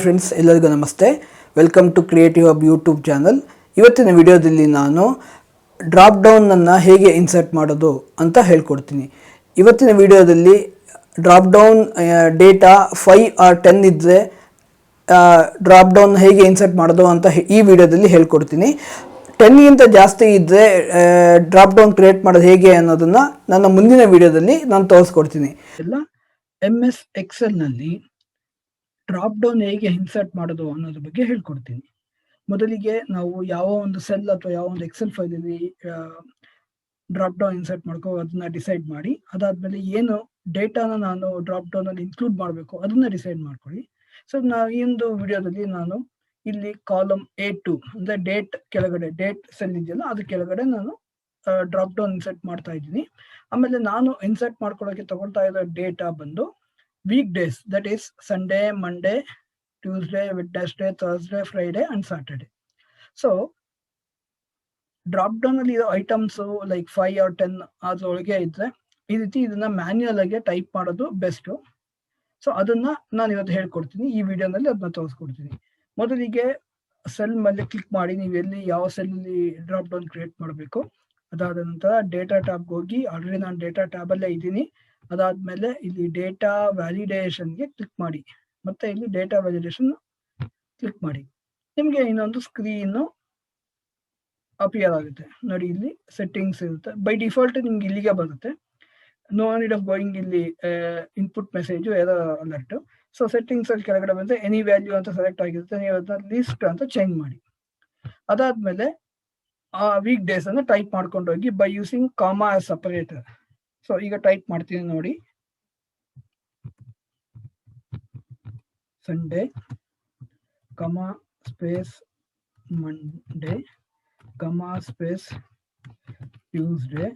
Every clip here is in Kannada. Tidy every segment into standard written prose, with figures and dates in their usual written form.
ಫ್ರೆಂಡ್ಸ್ ಎಲ್ಲರಿಗೂ ನಮಸ್ತೆ. Welcome to creative hub YouTube channel. ಇವತ್ತಿನ ವಿಡಿಯೋದಲ್ಲಿ ನಾನು ಡ್ರಾಪ್ ಡೌನನ್ನು ಹೇಗೆ ಇನ್ಸರ್ಟ್ ಮಾಡೋದು ಅಂತ ಹೇಳ್ಕೊಡ್ತೀನಿ. ಇವತ್ತಿನ ವಿಡಿಯೋದಲ್ಲಿ ಡ್ರಾಪ್ ಡೌನ್ ಡೇಟಾ 5 or 10 ಇದ್ದರೆ ಡ್ರಾಪ್ ಡೌನ್ ಹೇಗೆ ಇನ್ಸರ್ಟ್ ಮಾಡೋದು ಅಂತ ಈ ವಿಡಿಯೋದಲ್ಲಿ ಹೇಳ್ಕೊಡ್ತೀನಿ. 10ಗಿಂತ ಜಾಸ್ತಿ ಇದ್ದರೆ ಡ್ರಾಪ್ ಡೌನ್ ಕ್ರಿಯೇಟ್ ಮಾಡೋದು ಹೇಗೆ ಅನ್ನೋದನ್ನು ನನ್ನ ಮುಂದಿನ ವಿಡಿಯೋದಲ್ಲಿ ನಾನು ತೋರಿಸ್ಕೊಡ್ತೀನಿ. ಎಲ್ಲ MS ಎಕ್ಸೆಲ್ನಲ್ಲಿ ಡ್ರಾಪ್ ಡೌನ್ ಹೇಗೆ ಇನ್ಸರ್ಟ್ ಮಾಡೋದು ಅನ್ನೋದ್ರ ಬಗ್ಗೆ ಹೇಳ್ಕೊಡ್ತೀನಿ. ಮೊದಲಿಗೆ ನಾವು ಯಾವ ಒಂದು ಸೆಲ್ ಅಥವಾ ಯಾವ ಒಂದು ಎಕ್ಸೆಲ್ ಫೈಲಲ್ಲಿ ಡ್ರಾಪ್ ಡೌನ್ ಇನ್ಸರ್ಟ್ ಮಾಡ್ಕೋ ಅದನ್ನ ಡಿಸೈಡ್ ಮಾಡಿ, ಅದಾದ್ಮೇಲೆ ಏನು ಡೇಟಾನ ನಾನು ಡ್ರಾಪ್ ಡೌನ್ ಅಲ್ಲಿ ಇನ್ಕ್ಲೂಡ್ ಮಾಡಬೇಕು ಅದನ್ನ ಡಿಸೈಡ್ ಮಾಡ್ಕೊಳ್ಳಿ. ಸೊ ಈ ಒಂದು ವಿಡಿಯೋದಲ್ಲಿ ನಾನು ಇಲ್ಲಿ ಕಾಲಮ್ A2 ಅಂದ್ರೆ ಡೇಟ್ ಕೆಳಗಡೆ ಡೇಟ್ ಸೆಲ್ ಇದೆಯಲ್ಲ ಅದ್ರ ಕೆಳಗಡೆ ನಾನು ಡ್ರಾಪ್ ಡೌನ್ ಇನ್ಸರ್ಟ್ ಮಾಡ್ತಾ ಇದ್ದೀನಿ. ಆಮೇಲೆ ನಾನು ಇನ್ಸರ್ಟ್ ಮಾಡ್ಕೊಳ್ಳೋಕೆ ತಗೊಳ್ತಾ ಇರೋ ಡೇಟಾ ಬಂದು weekdays, that is Sunday, Monday, Tuesday, Wednesday, Thursday, Friday and Saturday. So drop down ಅಲ್ಲಿ ಇರೋ ಐಟಮ್ಸ್ ಲೈಕ್ 5 or 10 ಅದ್ರೊಳಗೆ ಇದ್ರೆ ಈ ರೀತಿ ಇದನ್ನ ಮ್ಯಾನ್ಯುಯಲ್ ಆಗಿ ಟೈಪ್ ಮಾಡೋದು ಬೆಸ್ಟ್. ಸೊ ಅದನ್ನ ನಾನು ಇವತ್ತು ಹೇಳ್ಕೊಡ್ತೀನಿ. ಈ ವಿಡಿಯೋನಲ್ಲಿ ಅದನ್ನ ತೋರಿಸ್ಕೊಡ್ತೀನಿ. ಮೊದಲಿಗೆ ಸೆಲ್ ಮೇಲೆ ಕ್ಲಿಕ್ ಮಾಡಿ ನೀವು ಎಲ್ಲಿ ಯಾವ ಸೆಲ್ ಅಲ್ಲಿ ಡ್ರಾಪ್ ಡೌನ್ ಕ್ರಿಯೇಟ್ ಮಾಡಬೇಕು. ಅದಾದ ನಂತರ ಡೇಟಾ ಟ್ಯಾಬ್ಗೆ ಹೋಗಿ, ಆಲ್ರೆಡಿ ನಾನು ಡೇಟಾ ಟ್ಯಾಬ್ ಅಲ್ಲೇ ಇದ್ದೀನಿ. ಅದಾದ್ಮೇಲೆ ಇಲ್ಲಿ ಡೇಟಾ ವ್ಯಾಲಿಡೇಷನ್ಗೆ ಕ್ಲಿಕ್ ಮಾಡಿ, ಮತ್ತೆ ಇಲ್ಲಿ ಡೇಟಾ ವ್ಯಾಲಿಡೇಷನ್ ಕ್ಲಿಕ್ ಮಾಡಿ. ನಿಮ್ಗೆ ಇನ್ನೊಂದು ಸ್ಕ್ರೀನ್ ಅಪಿಯರ್ ಆಗುತ್ತೆ ನೋಡಿ. ಇಲ್ಲಿ ಸೆಟ್ಟಿಂಗ್ಸ್ ಇರುತ್ತೆ. ಬೈ ಡಿಫಾಲ್ಟ್ ನಿಮ್ಗೆ ಇಲ್ಲಿಗೆ ಬರುತ್ತೆ. ನೋ ನೀಡ್ ಆಫ್ ಗೋಯಿಂಗ್ ಇಲ್ಲಿ input message error alert. So settings ಅಲ್ಲಿ ಕೆಳಗಡೆ ಬಂದ್ರೆ ಎನಿ ವ್ಯಾಲ್ಯೂ ಅಂತ ಸೆಲೆಕ್ಟ್ ಆಗಿರುತ್ತೆ. ನೀವು ಅದನ್ನ ಲಿಸ್ಟ್ ಅಂತ ಚೇಂಜ್ ಮಾಡಿ. ಅದಾದ್ಮೇಲೆ ಆ ವೀಕ್ ಡೇಸ್ ಅನ್ನು ಟೈಪ್ ಮಾಡ್ಕೊಂಡು ಹೋಗಿ by using comma as separator. So ಈಗ ಟೈಪ್ ಮಾಡ್ತೀನಿ ನೋಡಿ. Sunday comma space Monday comma space Tuesday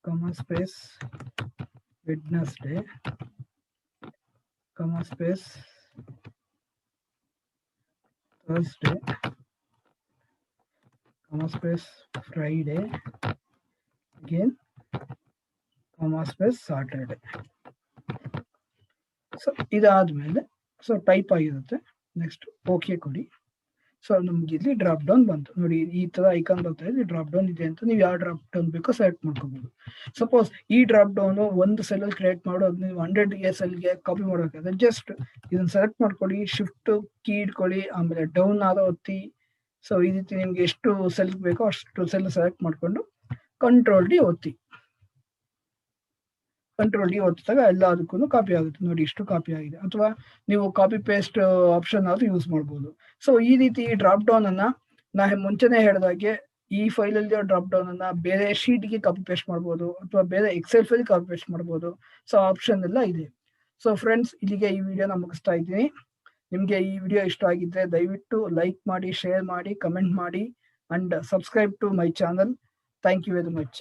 comma space Wednesday comma space Thursday comma space Friday, again comma space Saturday. So ಇದಾದ್ಮೇಲೆ ಸೊ ಟೈಪ್ ಆಗಿರುತ್ತೆ. ನೆಕ್ಸ್ಟ್ ಓಕೆ ಕೊಡಿ. ಸೊ ನಮ್ಗೆ ಇಲ್ಲಿ ಡ್ರಾಪ್ ಡೌನ್ ಬಂತು ನೋಡಿ. ಈ ತರ ಐಕಾನ್ ಬರ್ತಾ ಇದೆ, ಡ್ರಾಪ್ ಡೌನ್ ಇದೆ ಅಂತ. ನೀವು ಯಾವ ಡ್ರಾಪ್ ಡೌನ್ ಬೇಕೋ ಸೆಲೆಕ್ಟ್ ಮಾಡ್ಕೋಬಹುದು. ಸಪೋಸ್ ಈ ಡ್ರಾಪ್ ಡೌನ್ ಒಂದು ಸೆಲ್ ಅಲ್ಲಿ ಕ್ರಿಯೇಟ್ ಮಾಡೋದು ನೀವು 100 ಸೆಲ್ಗೆ ಕಾಪಿ ಮಾಡಬೇಕಾದ್ರೆ ಜಸ್ಟ್ ಇದನ್ನ ಸೆಲೆಕ್ಟ್ ಮಾಡ್ಕೊಳ್ಳಿ, ಶಿಫ್ಟ್ ಕೀ ಇಟ್ಕೊಳ್ಳಿ, ಆಮೇಲೆ ಡೌನ್ ಆದ ಒತ್ತಿ. ಸೊ ಈ ರೀತಿ ನಿಮ್ಗೆ ಎಷ್ಟು ಸೆಲ್ ಬೇಕೋ ಅಷ್ಟು ಸೆಲ್ ಸೆಲೆಕ್ಟ್ ಮಾಡ್ಕೊಂಡು ಕಂಟ್ರೋಲ್ ಡಿ ಒತ್ತಿದಾಗ ಎಲ್ಲದಕ್ಕೂ ಕಾಪಿ ಆಗುತ್ತೆ ನೋಡಿ. ಇಷ್ಟು ಕಾಪಿ ಆಗಿದೆ. ಅಥವಾ ನೀವು ಕಾಪಿ ಪೇಸ್ಟ್ ಆಪ್ಷನ್ ಆದ್ರೂ ಯೂಸ್ ಮಾಡ್ಬೋದು. ಸೊ ಈ ರೀತಿ ಡ್ರಾಪ್ ಡೌನ್ ಅನ್ನ ನಾ ಮುಂಚೆನೆ ಹೇಳಿದಾಗೆ ಈ ಫೈಲ್ ಅಲ್ಲಿ ಡ್ರಾಪ್ ಡೌನ್ ಅನ್ನ ಬೇರೆ ಶೀಟ್ಗೆ ಕಾಪಿ ಪೇಸ್ಟ್ ಮಾಡ್ಬೋದು, ಅಥವಾ ಬೇರೆ ಎಕ್ಸೆಲ್ ಫೈಲ್ ಕಾಪಿ ಪೇಸ್ಟ್ ಮಾಡ್ಬೋದು. ಸೊ ಆಪ್ಷನ್ ಎಲ್ಲ ಇದೆ. ಸೊ ಫ್ರೆಂಡ್ಸ್, ಇಲ್ಲಿಗೆ ಈ ವಿಡಿಯೋನ ಮುಗಿಸ್ತಾ ಇದ್ದೀನಿ. ನಿಮಗೆ ಈ ವಿಡಿಯೋ ಇಷ್ಟ ಆಗಿದ್ರೆ ದಯವಿಟ್ಟು ಲೈಕ್ ಮಾಡಿ, ಶೇರ್ ಮಾಡಿ, ಕಮೆಂಟ್ ಮಾಡಿ and subscribe to my channel. Thank you very much.